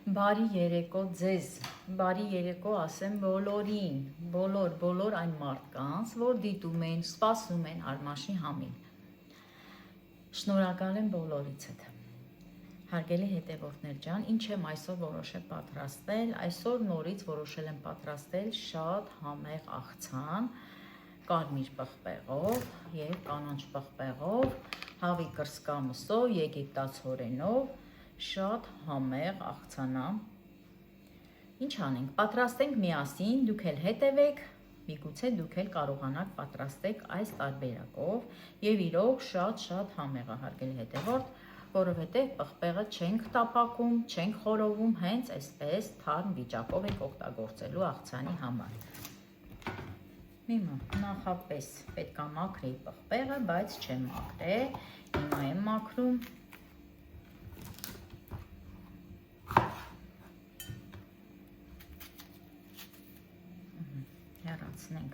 Բարի երեկո ձեզ, բարի երեկո ասեմ բոլորին, բոլոր այն մարդկանց, որ դիտում են, սպասում են Արմաշի համին։ Շնորհակալ եմ բոլորիցդ։ Հարգելի հետևորդներ ջան, ինչ եմ այսօր որոշել պատրաստել, այսօր նորից որոշել եմ պատրաստել շատ համեղ աղցան, կարմիր պղպեղով և կանաչ պղպեղով, հավի կրսկամսով, եգիպտացորենով, շատ համեղ աղցանա։ Ինչ անենք, պատրաստենք միասին, դուք էլ հետևեք, միգուցե դուք էլ կարողանաք պատրաստեք այս տարբերակով և իրոք շատ համեղ է, հարգելի հետևորդ, որովհետև պղպեղը չենք տապակում, չենք խորովում, հենց այսպես թարմ վիճակով ենք օգտագործելու աղցանի համար։ Նախապես պետք է մաքրեի պղպեղը, բայց չեմ մաքրել, հիմա եմ մաքրում։ Հեռացնենք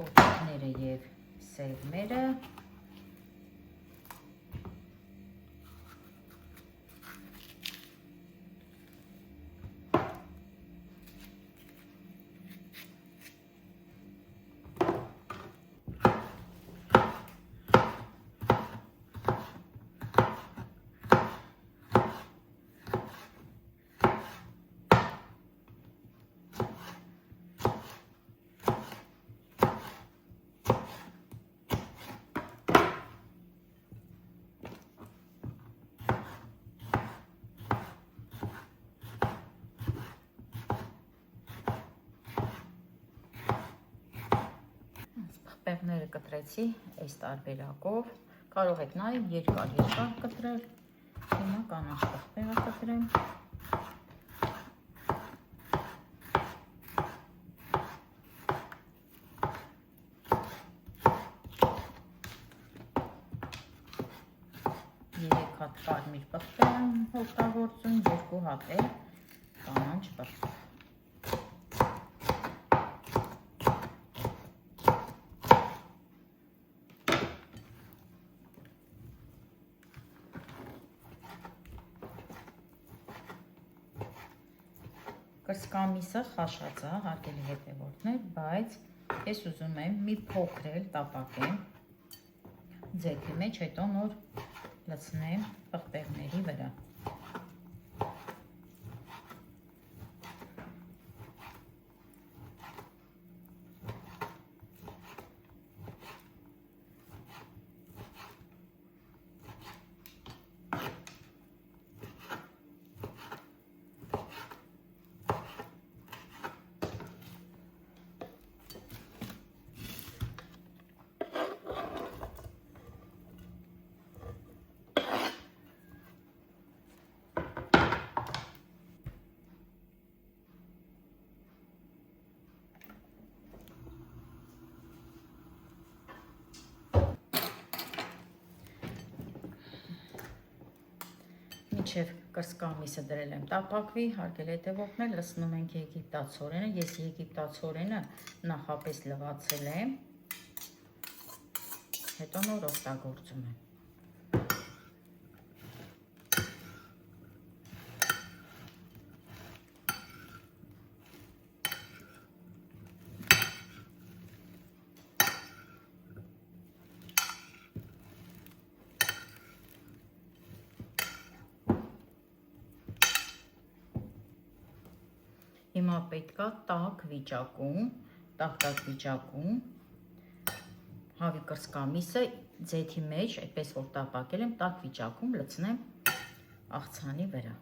օդները և սերմերը։ Պղպեղները կտրեցի այս տարբերակով, կարող եք նաև երկար կտրել, հիմա կանաչ պղպեղը կտրեմ։ Երեք հատ կարմիր պղպեղ եմ օգտագործում, երկու հատ էլ կանաչ պղպեղ։ Կրսկամիսը խաշած է, հարգելի հետևորդներ, բայց ես ուզում եմ մի փոքր էլ տապակեմ ձեթի մեջ, հետո նոր լցնեմ պղպեղների վրա։ Մինչև կրսկամիսը դրել եմ տապակվի, հարգելի հետևորդներ, լցնում ենք եգիպտացորենը, ես եգիպտացորենը նախապես լվացել եմ, հետո նոր օգտագործում եմ։ Հիմա պետքա տաք վիճակում հավի կրսկամիսը ձեթի մեջ, այդպես որ տապակել եմ, տաք վիճակում լցնեմ աղցանի վրա։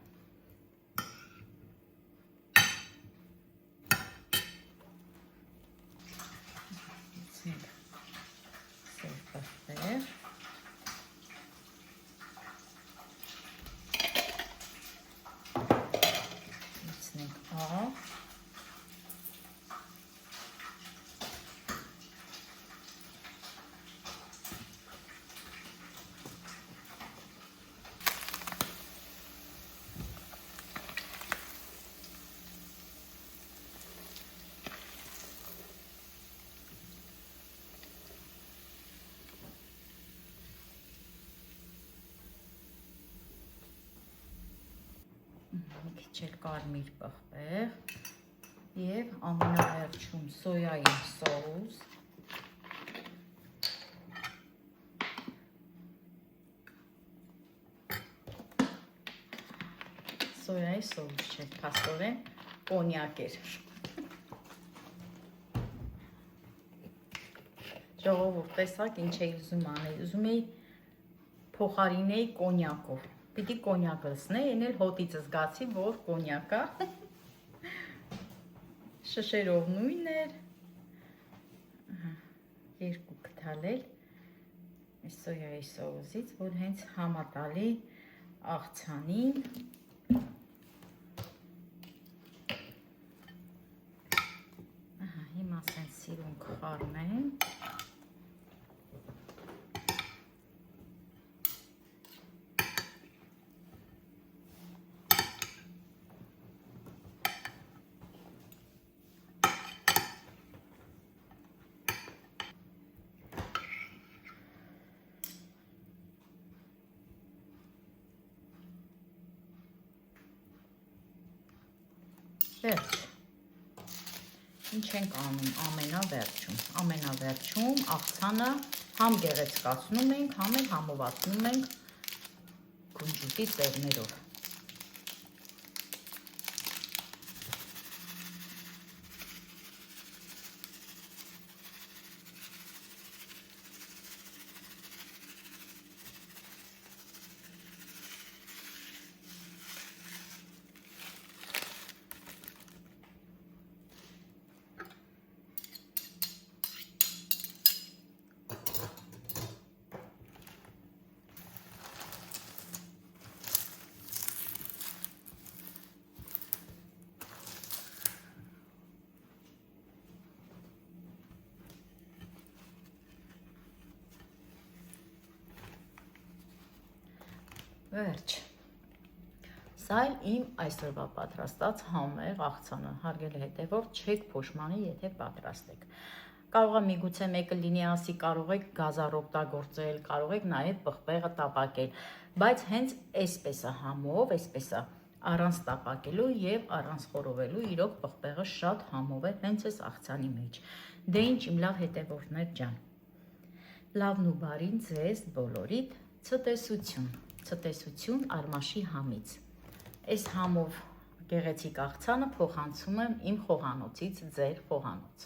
Մի քիչ էլ կարմիր պղպեղ եւ ամենավերջում սոյայի սոուս։ Սոյայի սոուս չէ, փաստորեն կոնյակ էր։ Ժողովուրդ, տեսակ ինչ էի ուզում անել, ուզում էի փոխարինեի կոնյակով։ Պիտի կոնյակ լցնեի, այն էլ հոտից զգացի, որ կոնյակ է։ Շշերով նույնն էր։ Երկու կթալել այս սոյայի սոուսից, որ հենց համատալի աղցանին։ Հիմա սենց սիրուն կխառնեմ։ Վերջ, ինչ ենք անում ամենավերջում աղցանը համ գեղեցկացնում ենք, համ էլ համովացնում ենք կունջուտի սերմերով։ Վերջ, սա էլ իմ այսօրվա պատրաստած համեղ աղցանը, հարգելի հետևորդ, չեք փոշմանի, եթե պատրաստեք։ Կարող է միգուցե մեկը լինի ասի, կարող եք գազար օգտագործել, կարող եք նաև պղպեղը տապակել, բայց հենց այսպես է համով, այսպես է առանց տապակելու եւ առանց խորովելու, իրոք պղպեղը շատ համով է հենց այս աղցանի մեջ։ Դե ինչ իմ լավ հետևորդներ ջան։ Լավն ու բարին ձեզ բոլորիդ ցտեսություն Արմաշի համից։ Այս համով գեղեցիկ աղցանը փոխանցում եմ իմ խոհանոցից ձեր խոհանոց։